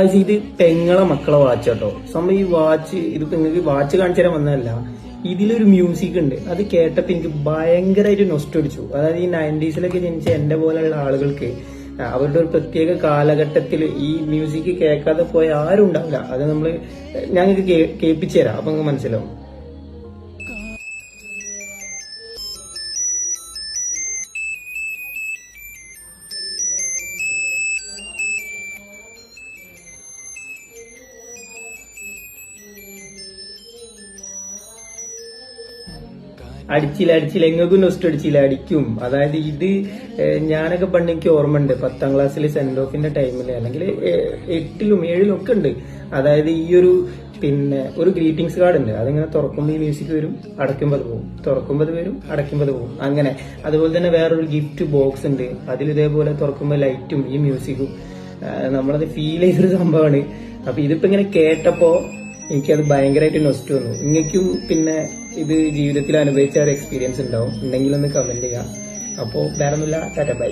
ഇത് പെങ്ങളെ മക്കളെ വാച്ച് കേട്ടോ. സംഭവം ഈ വാച്ച് ഇതിപ്പോ നിങ്ങൾക്ക് വാച്ച് കാണിച്ചു തരാൻ വന്നതല്ല, ഇതിലൊരു മ്യൂസിക് ഉണ്ട്. അത് കേട്ടപ്പോ എനിക്ക് ഭയങ്കരമായിട്ട് നൊസ്റ്റടിച്ചു. അതായത് ഈ 90s ജനിച്ച എന്റെ പോലെയുള്ള ആളുകൾക്ക് അവരുടെ ഒരു പ്രത്യേക കാലഘട്ടത്തിൽ ഈ മ്യൂസിക് കേൾക്കാതെ പോയ ആരും ഉണ്ടാവില്ല. അത് ഞങ്ങൾക്ക് കേൾപ്പിച്ചു തരാം, അപ്പൊ നിങ്ങൾക്ക് മനസ്സിലാവും. അടിച്ചില്ല എങ്ങൾക്കും നൊസ്റ്റ് അടിച്ചില്ല, അടിക്കും. അതായത് ഇത് ഞാനൊക്കെ പണ്ട് എനിക്ക് ഓർമ്മയുണ്ട് 10ാം ക്ലാസ്സിൽ സെന്റ് ഓഫിന്റെ ടൈമിൽ അല്ലെങ്കിൽ 8ലും 7ലും ഒക്കെ ഉണ്ട്. അതായത് ഈ ഒരു ഗ്രീറ്റിംഗ്സ് കാർഡ് ഉണ്ട്. അതിങ്ങനെ തുറക്കുമ്പോൾ ഈ മ്യൂസിക് വരും, അടയ്ക്കുമ്പോൾ അത് പോകും, തുറക്കുമ്പോൾ അത് വരും, അടയ്ക്കുമ്പോൾ അത് പോകും, അങ്ങനെ. അതുപോലെ തന്നെ വേറൊരു ഗിഫ്റ്റ് ബോക്സ് ഉണ്ട്. അതിൽ ഇതേപോലെ തുറക്കുമ്പോൾ ലൈറ്റും ഈ മ്യൂസിക്കും നമ്മളത് ഫീൽ ചെയ്തൊരു സംഭവമാണ്. അപ്പൊ ഇതിപ്പോ ഇങ്ങനെ കേട്ടപ്പോ എനിക്കത് ഭയങ്കരമായിട്ട് നൊസ്റ്റ് വന്നു. നിങ്ങൾക്കും ഇത് ജീവിതത്തിൽ അനുഭവിച്ച ഒരു എക്സ്പീരിയൻസ് ഉണ്ടാവും. ഉണ്ടെങ്കിൽ ഒന്ന് കമന്റ് ചെയ്യാം. അപ്പോൾ വേറെ ഒന്നുമില്ല, ടാറ്റ ബൈ.